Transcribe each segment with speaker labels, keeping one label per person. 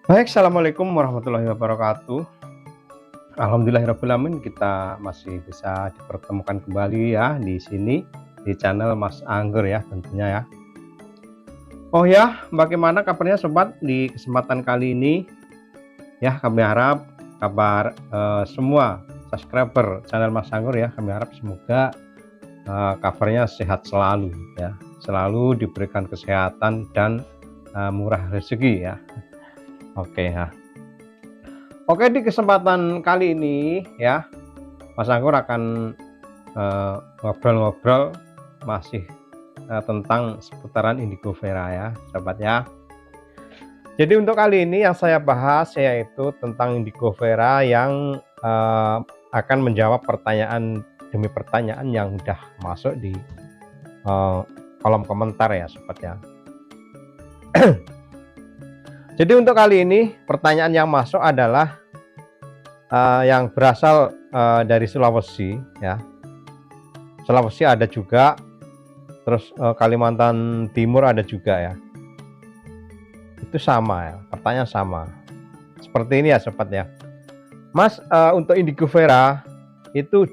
Speaker 1: Baik, assalamualaikum warahmatullahi wabarakatuh. Alhamdulillahirobbilalamin, kita masih bisa dipertemukan kembali ya di sini di channel Mas Angger ya tentunya ya. Oh ya, bagaimana kabarnya sobat di kesempatan kali ini? Ya, kami harap kabar semua subscriber channel Mas Angger ya, kami harap semoga kabarnya sehat selalu ya, selalu diberikan kesehatan dan murah rezeki ya. Oke ya. Oke, di kesempatan kali ini ya, Mas Anggur akan ngobrol-ngobrol masih tentang seputaran indigo vera ya, sahabat ya. Jadi untuk kali ini yang saya bahas yaitu tentang indigo vera yang akan menjawab pertanyaan demi pertanyaan yang udah masuk di kolom komentar ya, sahabat ya. Jadi untuk kali ini pertanyaan yang masuk adalah yang berasal dari Sulawesi ya. Sulawesi ada juga, terus Kalimantan Timur ada juga ya. Itu sama ya, pertanyaan sama. Seperti ini ya sobat ya. Mas, untuk indigo vera itu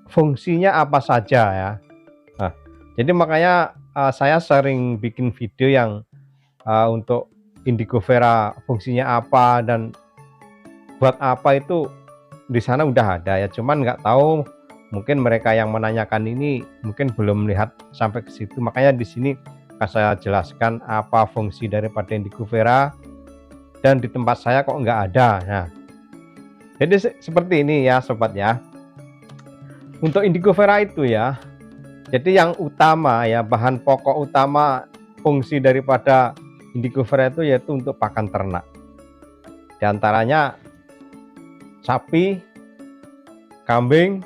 Speaker 1: fungsinya apa saja ya? Nah, jadi makanya saya sering bikin video yang untuk indigo vera fungsinya apa dan buat apa itu di sana udah ada ya, cuman nggak tahu mungkin mereka yang menanyakan ini mungkin belum melihat sampai ke situ, makanya di sini akan saya jelaskan apa fungsi daripada indigo vera dan di tempat saya kok nggak ada. Nah, jadi seperti ini ya sobat ya. Untuk indigo vera itu ya, jadi yang utama ya, bahan pokok utama fungsi daripada indigo vera itu yaitu untuk pakan ternak, diantaranya sapi, kambing,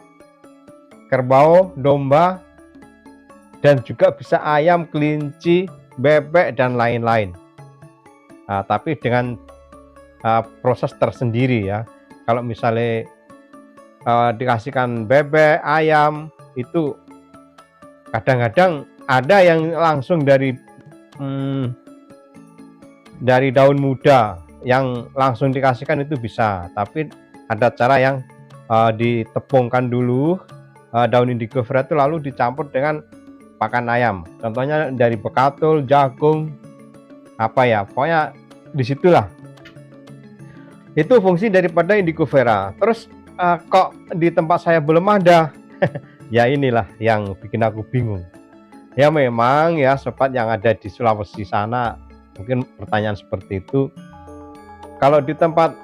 Speaker 1: kerbau, domba, dan juga bisa ayam, kelinci, bebek, dan lain-lain. Nah, tapi dengan proses tersendiri ya. Kalau misalnya dikasihkan bebek, ayam, itu kadang-kadang ada yang langsung dari daun muda yang langsung dikasihkan itu bisa, tapi ada cara yang ditepungkan dulu daun indigo vera itu lalu dicampur dengan pakan ayam, contohnya dari bekatul, jagung, apa ya, pokoknya disitulah itu fungsi daripada indigo vera. Terus kok di tempat saya belum ada? Ya inilah yang bikin aku bingung ya. Memang ya sobat yang ada di Sulawesi sana mungkin pertanyaan seperti itu. Kalau di tempat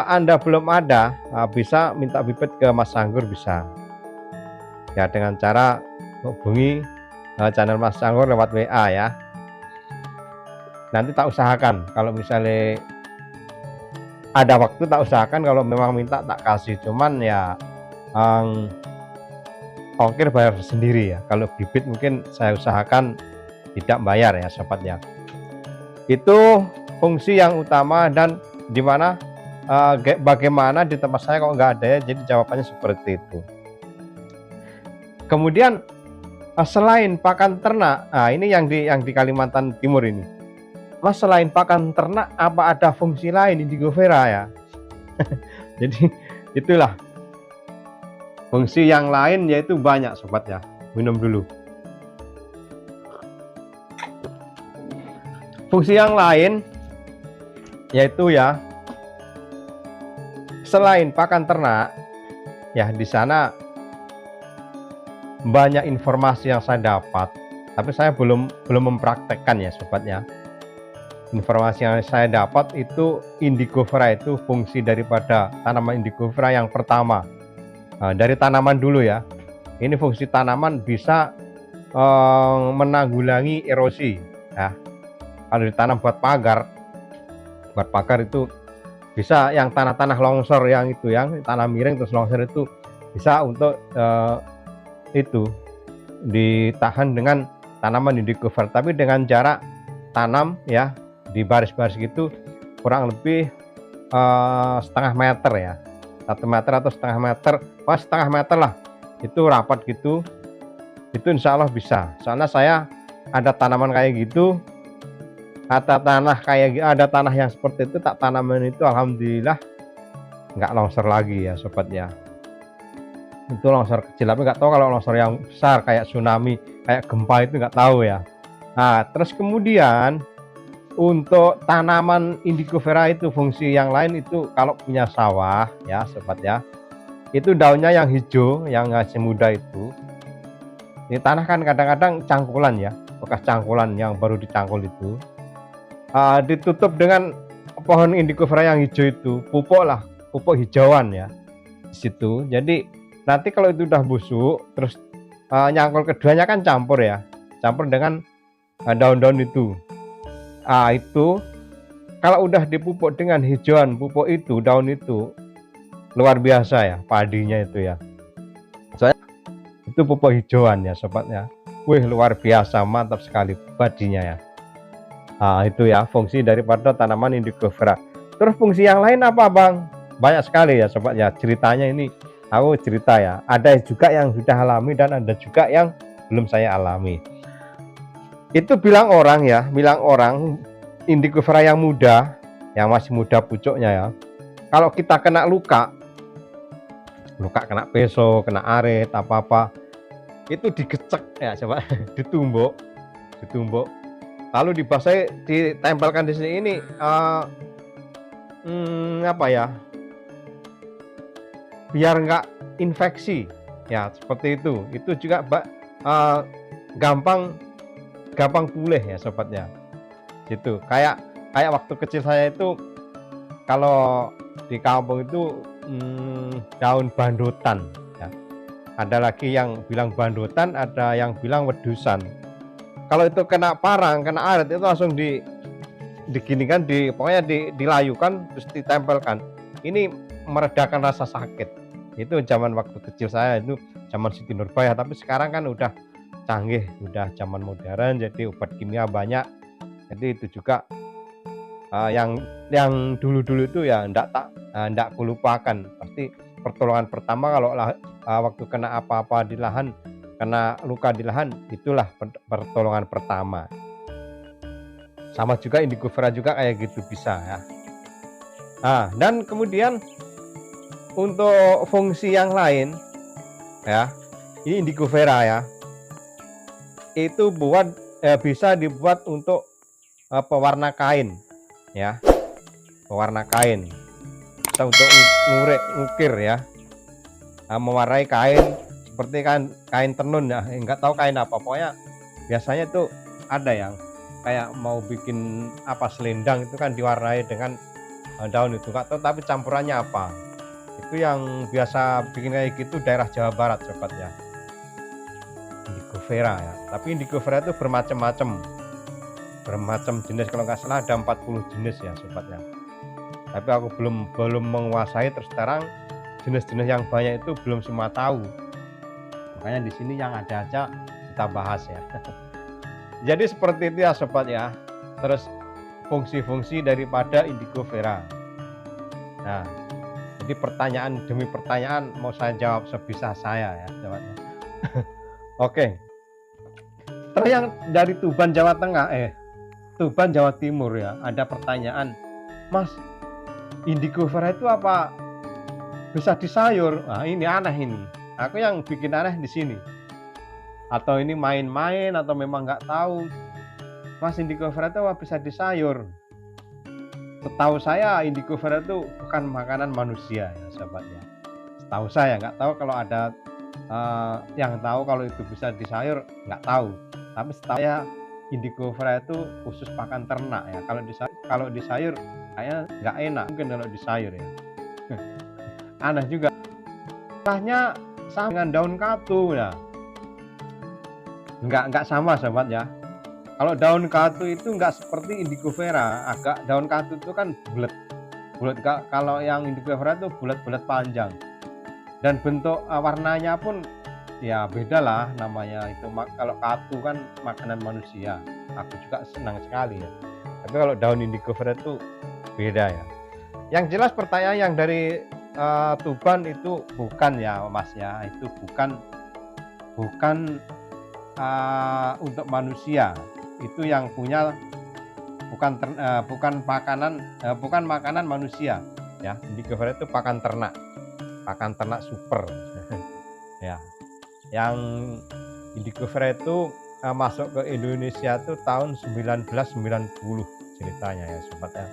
Speaker 1: Anda belum ada, bisa minta bibit ke Mas Anggur, bisa ya, dengan cara hubungi channel Mas Anggur lewat WA ya. Nanti tak usahakan, kalau misalnya ada waktu tak usahakan, kalau memang minta tak kasih, cuman ya ongkir bayar sendiri ya. Kalau bibit mungkin saya usahakan tidak bayar ya sobat ya. Itu fungsi yang utama, dan dimana bagaimana di tempat saya kok nggak ada ya, jadi jawabannya seperti itu. Kemudian selain pakan ternak, nah ini yang di Kalimantan Timur ini, Mas, selain pakan ternak apa ada fungsi lain indigo vera ya? Jadi itulah fungsi yang lain, yaitu banyak sobat ya. Minum dulu. Fungsi yang lain yaitu ya, selain pakan ternak ya, di sana banyak informasi yang saya dapat, tapi saya belum mempraktekkan ya sobat ya. Informasi yang saya dapat itu indigo vera itu fungsi daripada tanaman indigo vera yang pertama, dari tanaman dulu ya. Ini fungsi tanaman bisa menanggulangi erosi ya. Kalau ditanam buat pagar itu bisa, yang tanah-tanah longsor yang itu, yang tanah miring terus longsor itu bisa untuk itu ditahan dengan tanaman indigo vera, tapi dengan jarak tanam ya di baris-baris gitu kurang lebih setengah meter ya, 1 meter atau setengah meter, pas setengah meter lah, itu rapat gitu, itu insya Allah bisa. Soalnya saya ada tanaman kayak gitu ada tanah yang seperti itu tak tanaman itu, alhamdulillah nggak longsor lagi ya sobat ya. Itu longsor kecil, tapi nggak tahu kalau longsor yang besar kayak tsunami, kayak gempa itu nggak tahu ya. Nah, terus kemudian untuk tanaman Indigofera itu fungsi yang lain itu kalau punya sawah ya sobat ya, itu daunnya yang hijau yang masih muda itu, di tanah kan kadang-kadang cangkulan ya, bekas cangkulan yang baru dicangkul itu, ditutup dengan pohon Indigofera yang hijau itu, pupuk lah, pupuk hijauan ya di situ. Jadi nanti kalau itu udah busuk terus nyangkul keduanya kan campur ya, campur dengan daun-daun itu. Itu kalau udah dipupuk dengan hijauan pupuk itu, daun itu luar biasa ya padinya itu ya. Soalnya itu pupuk hijauan ya sobat ya. Wih, luar biasa, mantap sekali padinya ya. Itu ya fungsi daripada tanaman Indigofera. Terus fungsi yang lain apa bang? Banyak sekali ya sobat ya, ceritanya ini aku cerita ya. Ada juga yang sudah alami dan ada juga yang belum saya alami. Itu bilang orang Indigofera yang muda, yang masih muda pucuknya ya, kalau kita kena luka kena peso, kena arit, apa-apa, itu digecek ya coba, ditumbuk, lalu dibasahi, ditempelkan di sini ini apa ya, biar nggak infeksi ya, seperti itu juga gampang pulih ya sobatnya gitu. Kayak waktu kecil saya itu kalau di kampung itu daun bandotan ya. Ada lagi yang bilang bandotan, ada yang bilang wedusan. Kalau itu kena parang, kena arit itu langsung diginikan, pokoknya dilayukan terus ditempelkan. Ini meredakan rasa sakit. Itu zaman waktu kecil saya, itu zaman Siti Nurbaya. Tapi sekarang kan udah canggih, udah zaman modern, jadi obat kimia banyak. Jadi itu juga yang dulu-dulu itu ya ndak kulupakan. Pasti pertolongan pertama kalau waktu kena apa-apa di lahan, kena luka di lahan, itulah pertolongan pertama. Sama juga Indigofera juga kayak gitu bisa ya. Dan kemudian untuk fungsi yang lain ya, ini Indigofera ya, itu bisa dibuat untuk pewarna kain ya, pewarna kain, bisa untuk ngukir ya, mewarnai kain seperti kain tenun ya, nggak tahu kain apa, pokoknya biasanya itu ada yang kayak mau bikin apa selendang itu kan diwarnai dengan daun itu, nggak tahu tapi campurannya apa. Itu yang biasa bikin kayak gitu daerah Jawa Barat sobat ya, Indigofera ya. Tapi Indigofera itu bermacam-macam jenis, kalau nggak salah ada 40 jenis ya sobat ya. Tapi aku belum menguasai, terus terang jenis-jenis yang banyak itu belum semua tahu. Makanya di sini yang ada aja kita bahas ya. Jadi seperti itu ya sobat ya. Terus fungsi-fungsi daripada Indigofera. Nah, jadi pertanyaan demi pertanyaan mau saya jawab sebisa saya ya sobatnya. Oke. Terus yang dari Tuban Jawa Tengah, Tuban Jawa Timur ya, ada pertanyaan, Mas, Indigofera itu apa bisa disayur? Nah, ini aneh ini. Aku yang bikin aneh di sini. Atau ini main-main atau memang nggak tahu. Mas, Indigofera itu apa bisa disayur? Setahu saya Indigofera itu bukan makanan manusia ya sahabat ya. Setahu saya, nggak tahu kalau ada yang tahu kalau itu bisa disayur, nggak tahu. Tapi setahu saya Indigofera itu khusus pakan ternak ya. Kalau disayur kayaknya nggak enak mungkin kalau disayur ya. Aneh juga. Rasanya sama dengan daun katu ya. Nggak sama sahabat ya. Kalau daun katu itu nggak seperti Indigofera, agak daun katu itu kan bulat. Kalau yang Indigofera itu bulat-bulat panjang. Dan bentuk warnanya pun ya beda lah namanya itu. Kalau katu kan makanan manusia, aku juga senang sekali ya. Tapi kalau daun Indigofera itu beda ya. Yang jelas pertanyaan yang dari Tuban itu bukan ya Mas ya, itu bukan untuk manusia. Itu yang punya bukan makanan manusia ya. Indigofera itu pakan ternak super ya. Yang Indigofera itu masuk ke Indonesia itu tahun 1990 ceritanya ya sobat ya.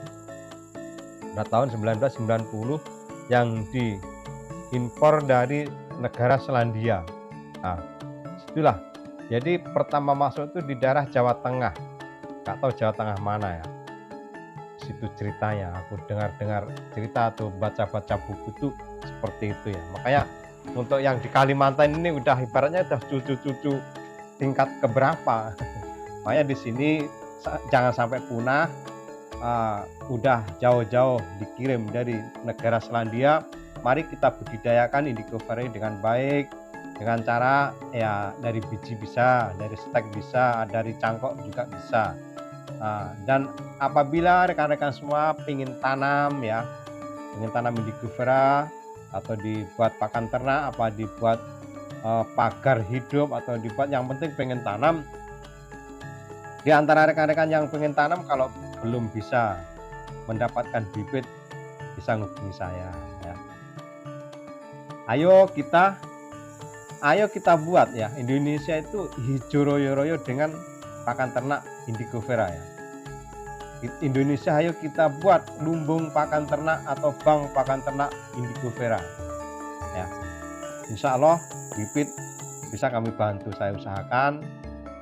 Speaker 1: Nah, tahun 1990 yang diimpor dari negara Selandia. Nah, itulah. Jadi pertama masuk itu di daerah Jawa Tengah. Nggak tahu Jawa Tengah mana ya. Situ ceritanya. Aku dengar cerita tuh, baca-baca buku tuh seperti itu ya. Makanya untuk yang di Kalimantan ini udah ibaratnya udah cucu-cucu tingkat keberapa. Makanya di sini jangan sampai punah. Udah jauh-jauh dikirim dari negara Selandia. Mari kita budidayakan Indigofera dengan baik, dengan cara ya dari biji bisa, dari stek bisa, dari cangkok juga bisa. Dan apabila rekan-rekan semua ingin tanam ya, ingin tanam Indigofera atau dibuat pakan ternak, apa dibuat pagar hidup atau dibuat, yang penting pengen tanam. Di antara rekan-rekan yang pengen tanam, kalau belum bisa mendapatkan bibit, bisa menghubungi saya ya. Ayo kita buat ya, Indonesia itu hijau royo-royo dengan pakan ternak Indigofera ya. Indonesia, ayo kita buat lumbung pakan ternak atau bank pakan ternak Indigofera ya. Insya Allah bibit bisa kami bantu, saya usahakan,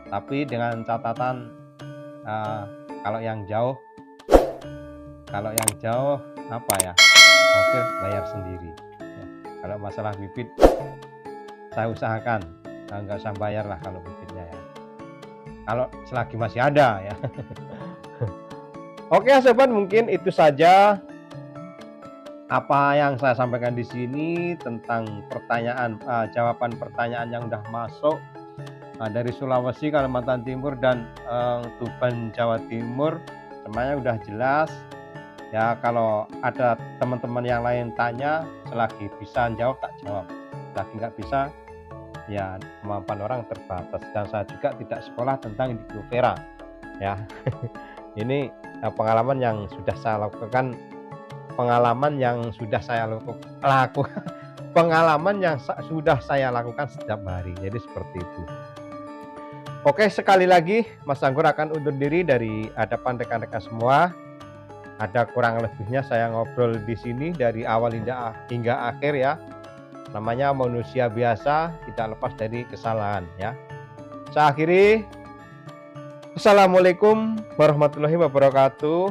Speaker 1: tapi dengan catatan kalau yang jauh apa ya, mungkin bayar sendiri ya. Kalau masalah bibit saya usahakan nggak usah bayar lah kalau bibitnya ya, kalau selagi masih ada ya. Oke sobat, mungkin itu saja apa yang saya sampaikan di sini tentang jawaban pertanyaan yang udah masuk dari Sulawesi, Kalimantan Timur, dan Tuban, Jawa Timur. Semuanya udah jelas ya. Kalau ada teman-teman yang lain tanya, selagi bisa jawab tak jawab, selagi nggak bisa ya kemampuan orang terbatas, dan saya juga tidak sekolah tentang Indigofera ya. Ini pengalaman yang sudah saya lakukan, pengalaman yang sudah saya lakukan setiap hari, jadi seperti itu. Oke, sekali lagi Mas Anggur akan undur diri dari hadapan rekan-rekan semua. Ada kurang lebihnya saya ngobrol di sini dari awal hingga akhir ya. Namanya manusia biasa, tidak lepas dari kesalahan ya. Saya akhiri. Assalamualaikum warahmatullahi wabarakatuh.